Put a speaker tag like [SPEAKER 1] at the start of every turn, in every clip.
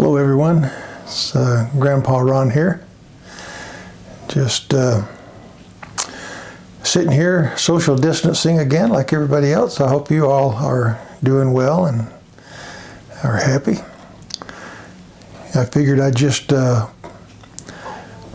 [SPEAKER 1] Hello everyone, it's Grandpa Ron here. Just sitting here social distancing again like everybody else. I hope you all are doing well and are happy. I figured I'd just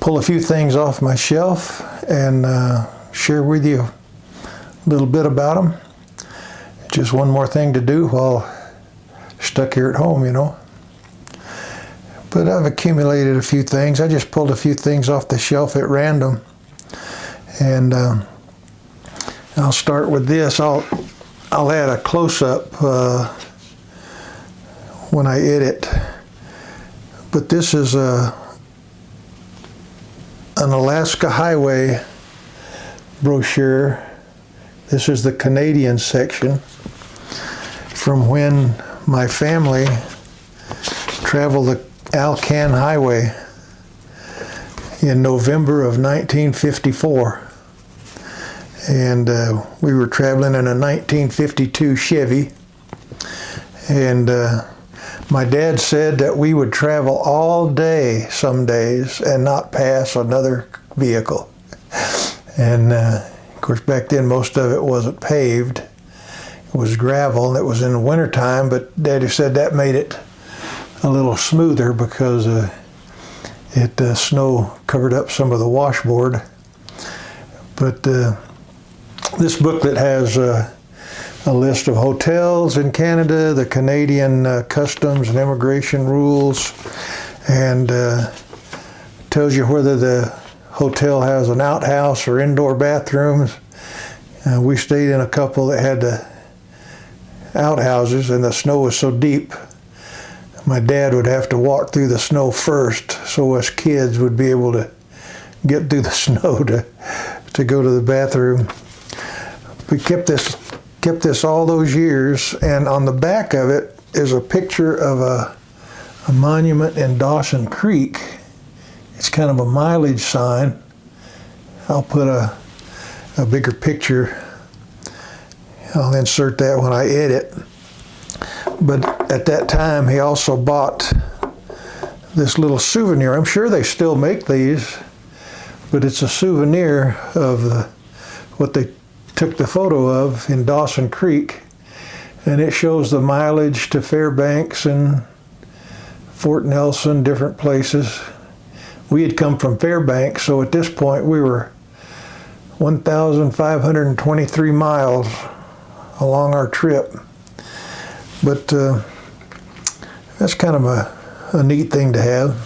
[SPEAKER 1] pull a few things off my shelf and share with you a little bit about them. Just one more thing to do while stuck here at home, you know. But I've accumulated a few things. I just pulled a few things off the shelf at random. And I'll start with this. I'll add a close-up when I edit. But this is an Alaska Highway brochure. This is the Canadian section from when my family traveled the Alcan Highway in November of 1954. And we were traveling in a 1952 Chevy. And my dad said that we would travel all day some days and not pass another vehicle. And of course, back then most of it wasn't paved. It was gravel, and it was in the wintertime, but Daddy said that made it a little smoother because snow covered up some of the washboard. But this booklet has a list of hotels in Canada, the Canadian customs and immigration rules, and tells you whether the hotel has an outhouse or indoor bathrooms. We stayed in a couple that had the outhouses, and the snow was so deep my dad would have to walk through the snow first, so us kids would be able to get through the snow to go to the bathroom. We kept this all those years, and on the back of it is a picture of a monument in Dawson Creek. It's kind of a mileage sign. I'll put a bigger picture. I'll insert that when I edit. But at that time, he also bought this little souvenir. I'm sure they still make these, but it's a souvenir of what they took the photo of in Dawson Creek. And it shows the mileage to Fairbanks and Fort Nelson, different places. We had come from Fairbanks, so at this point we were 1,523 miles along our trip. But that's kind of a neat thing to have.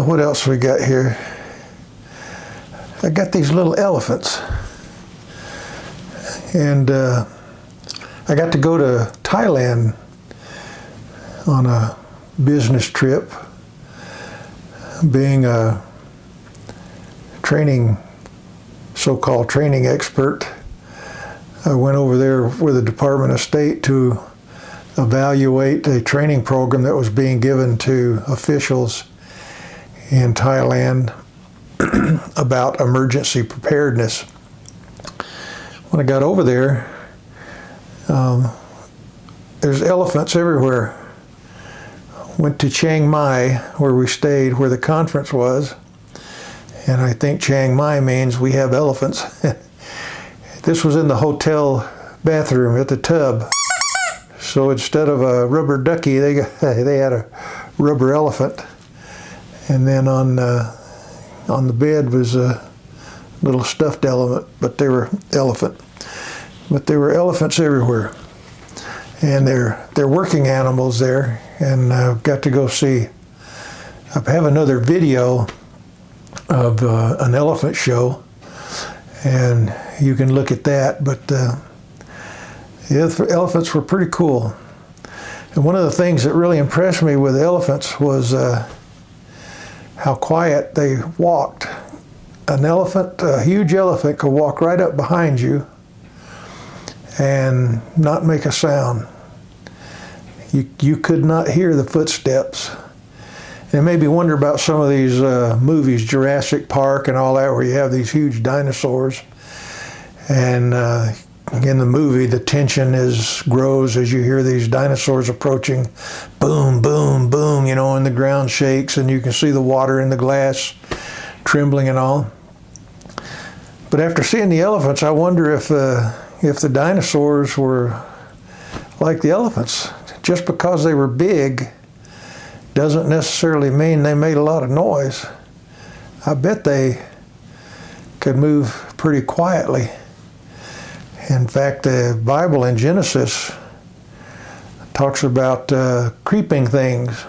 [SPEAKER 1] What else we got here? I got these little elephants. And I got to go to Thailand on a business trip, being a so-called training expert. I went over there with the Department of State to evaluate a training program that was being given to officials in Thailand about emergency preparedness. When I got over there, there's elephants everywhere. Went to Chiang Mai, where we stayed, where the conference was, and I think Chiang Mai means we have elephants. This was in the hotel bathroom at the tub. So instead of a rubber ducky, they had a rubber elephant. And then on the bed was a little stuffed elephant, but they were elephants everywhere. And they're working animals there, and I've got to go see. I have another video of an elephant show, and you can look at that, but the elephants were pretty cool. And one of the things that really impressed me with elephants was how quiet they walked. An elephant, a huge elephant, could walk right up behind you and not make a sound. You could not hear the footsteps. And it made me wonder about some of these movies, Jurassic Park and all that, where you have these huge dinosaurs. And in the movie, the tension grows as you hear these dinosaurs approaching. Boom, boom, boom, and the ground shakes and you can see the water in the glass trembling and all. But after seeing the elephants, I wonder if the dinosaurs were like the elephants. Just because they were big doesn't necessarily mean they made a lot of noise. I bet they could move pretty quietly. In fact, the Bible in Genesis talks about creeping things,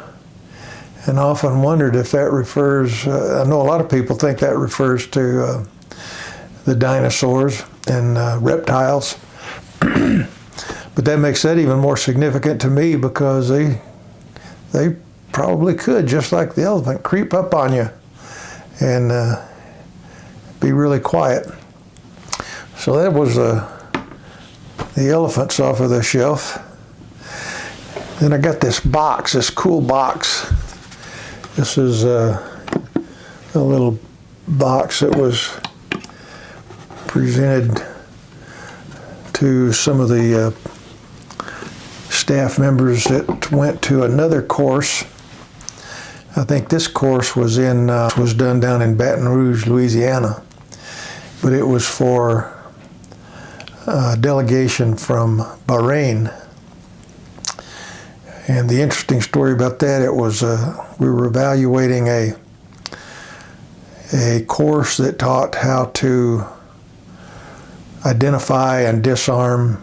[SPEAKER 1] and I often wondered if that refers, I know a lot of people think that refers to the dinosaurs and reptiles, but that makes that even more significant to me because they probably could, just like the elephant, creep up on you and be really quiet. So that was the elephants off of the shelf. Then I got this box, this cool box. This is a little box that was presented to some of the staff members that went to another course. I think this course was done down in Baton Rouge, Louisiana, but it was for a delegation from Bahrain. And the interesting story about that, it was we were evaluating a course that taught how to identify and disarm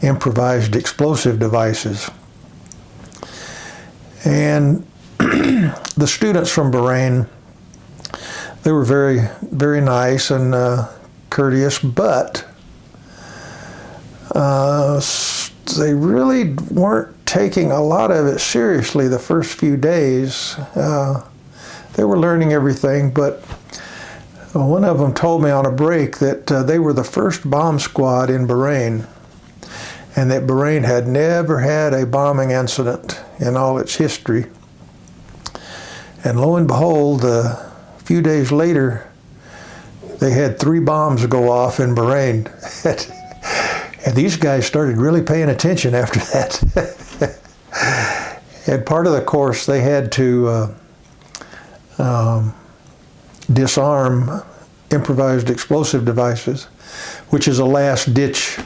[SPEAKER 1] improvised explosive devices. And the students from Bahrain, they were very, very nice and courteous, but they really weren't taking a lot of it seriously the first few days. They were learning everything, but one of them told me on a break that they were the first bomb squad in Bahrain, and that Bahrain had never had a bombing incident in all its history. And lo and behold, a few days later, they had 3 bombs go off in Bahrain. And these guys started really paying attention after that. And part of the course, they had to disarm improvised explosive devices, which is a last-ditch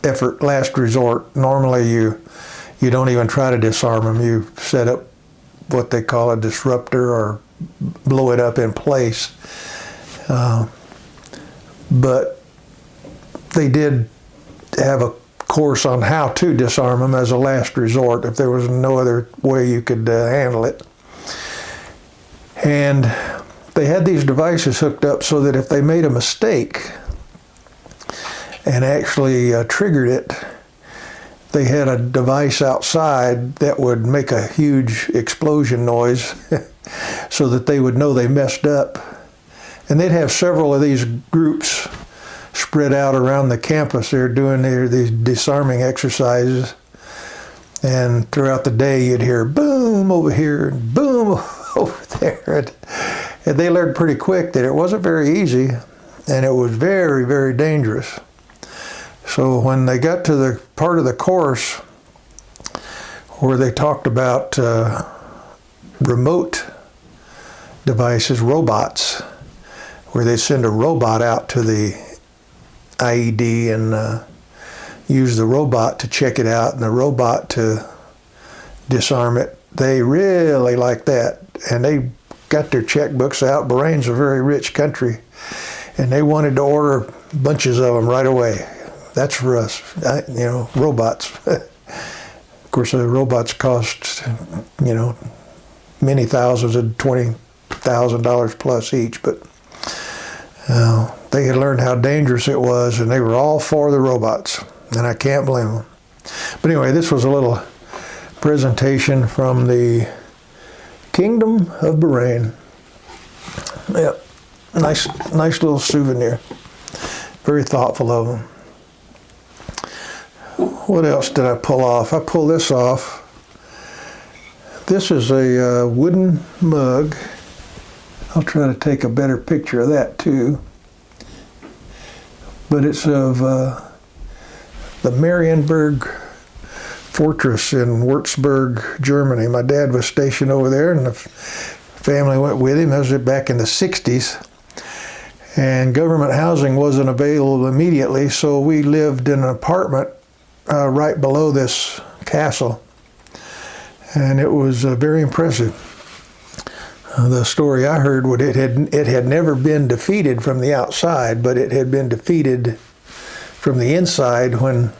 [SPEAKER 1] effort, last resort. Normally, you don't even try to disarm them. You set up what they call a disruptor or blow it up in place. But they did have a course on how to disarm them as a last resort if there was no other way you could handle it. And they had these devices hooked up so that if they made a mistake and actually triggered it, they had a device outside that would make a huge explosion noise so that they would know they messed up. And they'd have several of these groups spread out around the campus. They're doing these disarming exercises. And throughout the day, you'd hear boom over here and boom over there. And they learned pretty quick that it wasn't very easy and it was very, very dangerous. So when they got to the part of the course where they talked about remote devices, robots, where they send a robot out to the IED and use the robot to check it out and the robot to disarm it, they really liked that. And they got their checkbooks out. Bahrain's a very rich country, and they wanted to order bunches of them right away. That's for us, robots. Of course, the robots cost, many thousands of $20,000 plus each, but they had learned how dangerous it was, and they were all for the robots, and I can't blame them. But anyway, this was a little presentation from the Kingdom of Bahrain. Yep, nice little souvenir. Very thoughtful of them. What else did I pull off? I pulled this off. This is a wooden mug. I'll try to take a better picture of that too. But it's of the Marienburg Fortress in Würzburg, Germany. My dad was stationed over there, and the family went with him. That was back in the 60s. And government housing wasn't available immediately, so we lived in an apartment right below this castle. And it was very impressive. The story I heard was it had never been defeated from the outside, but it had been defeated from the inside when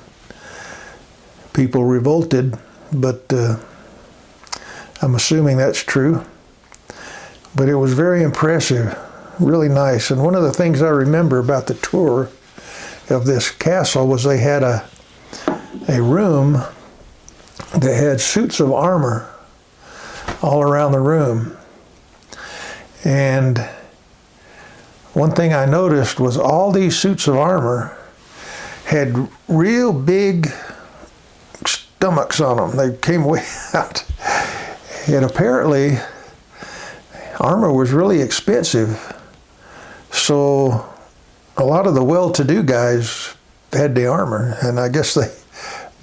[SPEAKER 1] people revolted. But I'm assuming that's true. But it was very impressive, really nice. And one of the things I remember about the tour of this castle was they had a room that had suits of armor all around the room. And one thing I noticed was all these suits of armor had real big stomachs on them. They came way out. And apparently, armor was really expensive. So a lot of the well-to-do guys had the armor. And I guess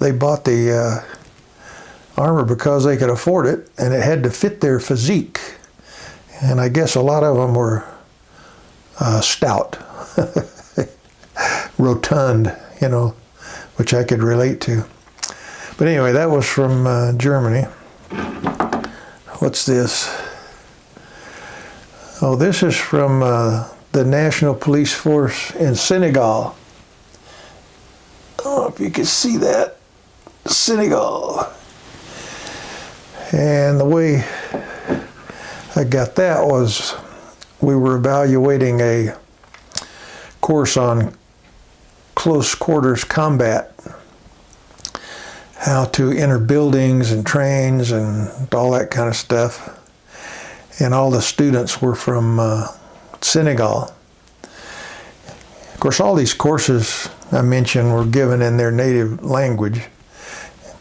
[SPEAKER 1] they bought the armor because they could afford it. And it had to fit their physique. And I guess a lot of them were stout, rotund, you know, which I could relate to. But anyway, that was from Germany. What's this? Oh, this is from the National Police Force in Senegal. I don't know if you can see that. Senegal. And the way I got that was we were evaluating a course on close quarters combat, how to enter buildings and trains and all that kind of stuff. And all the students were from Senegal. Of course, all these courses I mentioned were given in their native language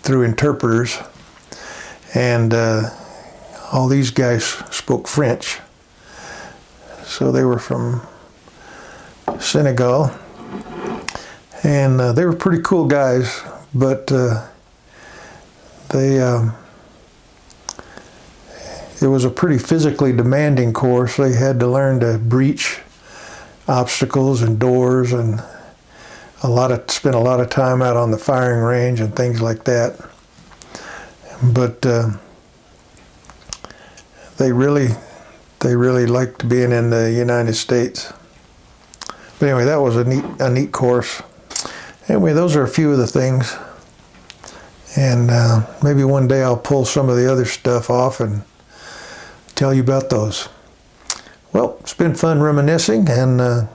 [SPEAKER 1] through interpreters. And all these guys spoke French. So they were from Senegal. And they were pretty cool guys, but it was a pretty physically demanding course. They had to learn to breach obstacles and doors and spent a lot of time out on the firing range and things like that. But they really liked being in the United States. But anyway, that was a neat course. Anyway, those are a few of the things. And maybe one day I'll pull some of the other stuff off and tell you about those. Well, it's been fun reminiscing, and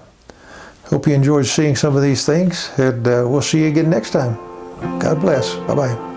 [SPEAKER 1] hope you enjoyed seeing some of these things. And we'll see you again next time. God bless. Bye-bye.